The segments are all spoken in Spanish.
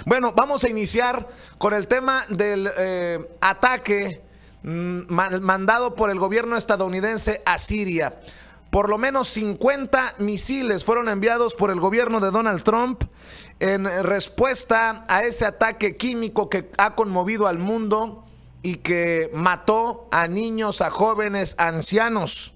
Bueno, vamos a iniciar con el tema del ataque mandado por el gobierno estadounidense a Siria. Por lo menos 50 misiles fueron enviados por el gobierno de Donald Trump en respuesta a ese ataque químico que ha conmovido al mundo y que mató a niños, a jóvenes, a ancianos.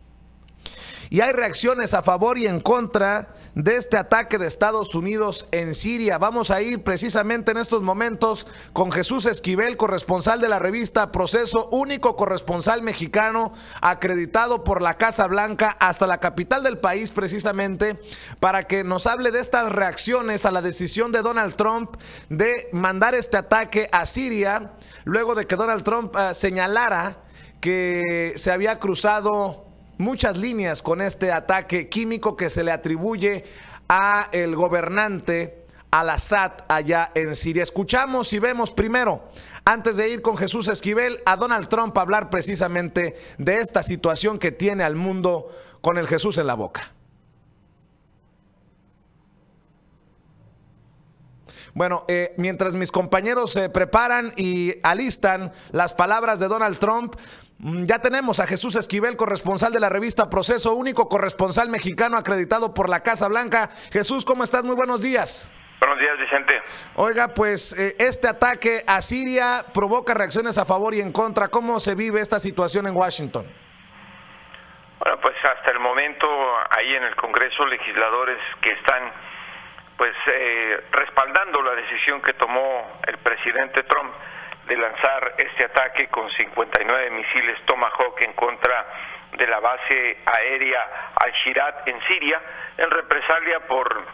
Y hay reacciones a favor y en contra de este ataque de Estados Unidos en Siria. Vamos a ir precisamente en estos momentos con Jesús Esquivel, corresponsal de la revista Proceso, único corresponsal mexicano acreditado por la Casa Blanca hasta la capital del país, precisamente para que nos hable de estas reacciones a la decisión de Donald Trump de mandar este ataque a Siria, luego de que Donald Trump señalara que se había cruzado muchas líneas con este ataque químico que se le atribuye a el gobernante Al-Assad allá en Siria. Escuchamos y vemos primero, antes de ir con Jesús Esquivel, a Donald Trump a hablar precisamente de esta situación que tiene al mundo con el Jesús en la boca. Bueno, mientras mis compañeros se preparan y alistan las palabras de Donald Trump, ya tenemos a Jesús Esquivel, corresponsal de la revista Proceso, único corresponsal mexicano acreditado por la Casa Blanca. Jesús, ¿cómo estás? Muy buenos días. Buenos días, Vicente. Oiga, pues este ataque a Siria provoca reacciones a favor y en contra. ¿Cómo se vive esta situación en Washington? Bueno, pues hasta el momento ahí en el Congreso, legisladores que están respaldando la decisión que tomó el presidente Trump de lanzar este ataque con 59 misiles Tomahawk en contra de la base aérea Al-Shirat en Siria, en represalia por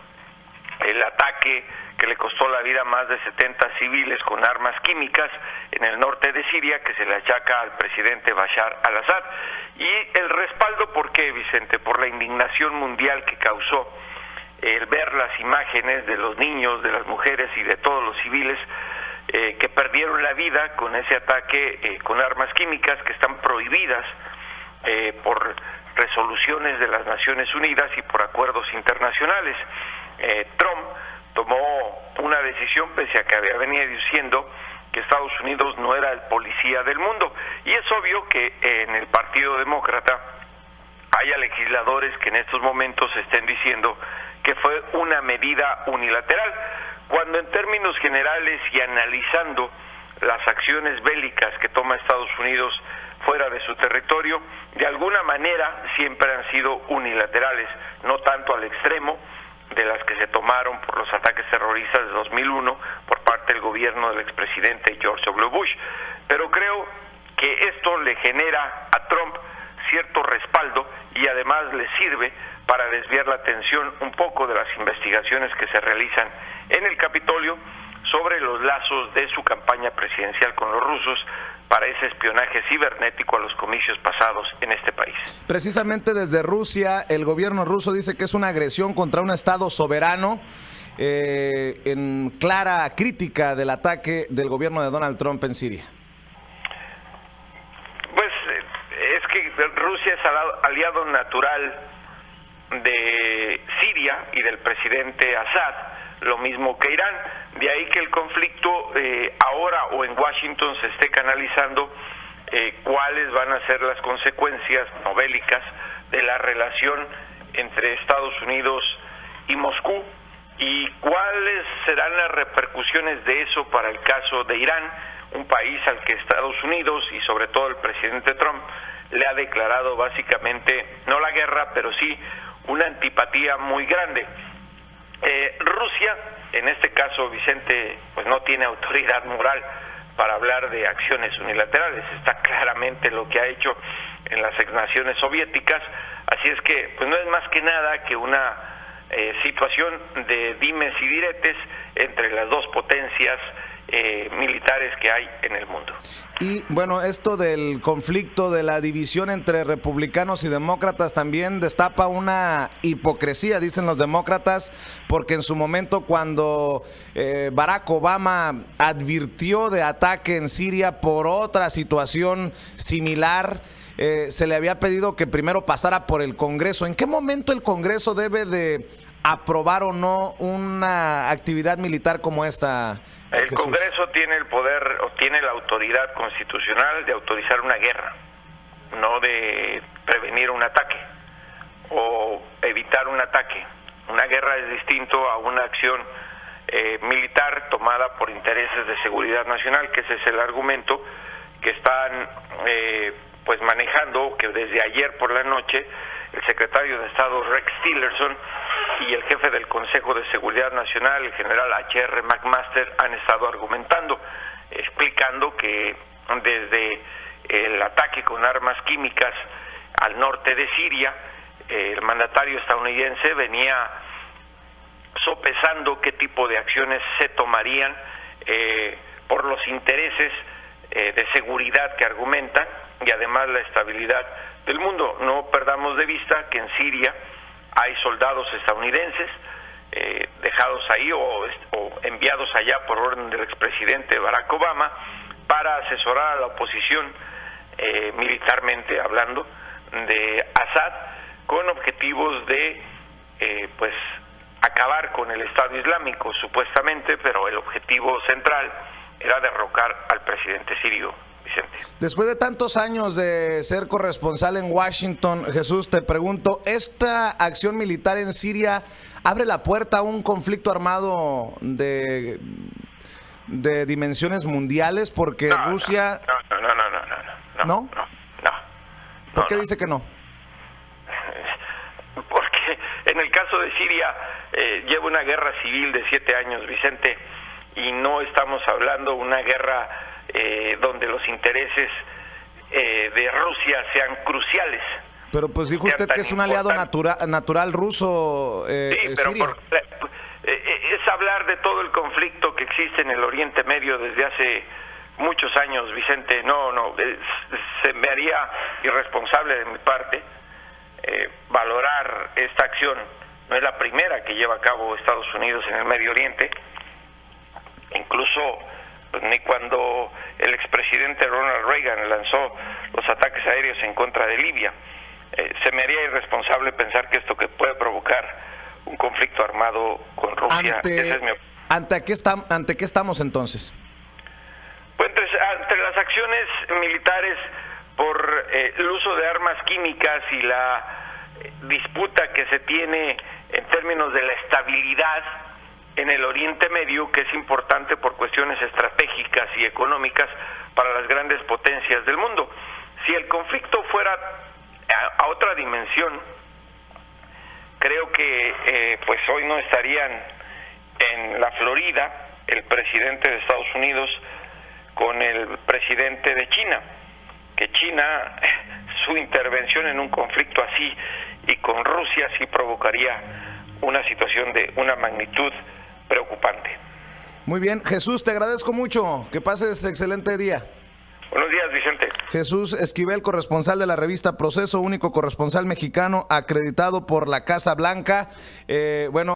el ataque que le costó la vida a más de 70 civiles con armas químicas en el norte de Siria, que se le achaca al presidente Bashar al-Assad. Y el respaldo, ¿por qué, Vicente? Por la indignación mundial que causó el ver las imágenes de los niños, de las mujeres y de todos los civiles que perdieron la vida con ese ataque con armas químicas que están prohibidas por resoluciones de las Naciones Unidas y por acuerdos internacionales. Trump tomó una decisión pese a que había venido diciendo que Estados Unidos no era el policía del mundo, y es obvio que en el Partido Demócrata haya legisladores que en estos momentos estén diciendo que fue una medida unilateral, cuando en términos generales y analizando las acciones bélicas que toma Estados Unidos fuera de su territorio, de alguna manera siempre han sido unilaterales, no tanto al extremo de las que se tomaron por los ataques terroristas de 2001 por parte del gobierno del expresidente George W. Bush. Pero creo que esto le genera a Trump cierto respaldo y además le sirve para desviar la atención un poco de las investigaciones que se realizan en el Capitolio sobre los lazos de su campaña presidencial con los rusos para ese espionaje cibernético a los comicios pasados en este país. Precisamente desde Rusia, el gobierno ruso dice que es una agresión contra un Estado soberano, en clara crítica del ataque del gobierno de Donald Trump en Siria. Pues es que Rusia es aliado natural de Siria y del presidente Assad, lo mismo que Irán. De ahí que el conflicto ahora o en Washington se esté canalizando cuáles van a ser las consecuencias no bélicas de la relación entre Estados Unidos y Moscú y cuáles serán las repercusiones de eso para el caso de Irán, un país al que Estados Unidos y sobre todo el presidente Trump le ha declarado básicamente, no la guerra, pero sí una antipatía muy grande. Rusia, en este caso, Vicente, pues no tiene autoridad moral para hablar de acciones unilaterales. Está claramente lo que ha hecho en las naciones soviéticas, así es que pues no es más que nada que una situación de dimes y diretes entre las dos potencias militares que hay en el mundo. Y bueno, esto del conflicto, de la división entre republicanos y demócratas también destapa una hipocresía, dicen los demócratas, porque en su momento cuando Barack Obama advirtió de ataque en Siria por otra situación similar, se le había pedido que primero pasara por el Congreso. ¿En qué momento el Congreso debe de aprobar o no una actividad militar como esta? El Congreso tiene el poder o tiene la autoridad constitucional de autorizar una guerra, no de prevenir un ataque o evitar un ataque. Una guerra es distinto a una acción militar tomada por intereses de seguridad nacional, que ese es el argumento que están pues manejando, que desde ayer por la noche el secretario de Estado Rex Tillerson y el jefe del Consejo de Seguridad Nacional, el general H.R. McMaster, han estado argumentando, explicando que desde el ataque con armas químicas al norte de Siria, el mandatario estadounidense venía sopesando qué tipo de acciones se tomarían por los intereses de seguridad que argumentan y además la estabilidad del mundo. No perdamos de vista que en Siria hay soldados estadounidenses dejados ahí o enviados allá por orden del expresidente Barack Obama para asesorar a la oposición militarmente hablando de Assad, con objetivos de pues acabar con el Estado Islámico supuestamente, pero el objetivo central era derrocar al presidente sirio. Vicente. Después de tantos años de ser corresponsal en Washington, Jesús, te pregunto, ¿esta acción militar en Siria abre la puerta a un conflicto armado de dimensiones mundiales? Porque Rusia... No. ¿Por qué dice que no? Porque en el caso de Siria lleva una guerra civil de 7 años, Vicente, y no estamos hablando de una guerra donde los intereses de Rusia sean cruciales. Pero pues dijo usted que es un aliado natural ruso. Sí, pero es hablar de todo el conflicto que existe en el Oriente Medio desde hace muchos años, Vicente. Se me haría irresponsable de mi parte valorar esta acción. No es la primera que lleva a cabo Estados Unidos en el Medio Oriente. Incluso pues, ni cuando el expresidente Ronald Reagan lanzó los ataques aéreos en contra de Libia. Se me haría irresponsable pensar que esto que puede provocar un conflicto armado con Rusia. ¿Ante qué estamos entonces? Pues entre las acciones militares por el uso de armas químicas y la disputa que se tiene en términos de la estabilidad en el Oriente Medio, que es importante por cuestiones estratégicas y económicas para las grandes potencias del mundo. Si el conflicto fuera a otra dimensión, creo que pues hoy no estarían en la Florida el presidente de Estados Unidos con el presidente de China, que China, su intervención en un conflicto así y con Rusia sí provocaría una situación de una magnitud preocupante. Muy bien, Jesús, te agradezco mucho, que pases excelente día. Buenos días, Vicente. Jesús Esquivel, corresponsal de la revista Proceso, único corresponsal mexicano acreditado por la Casa Blanca. Bueno.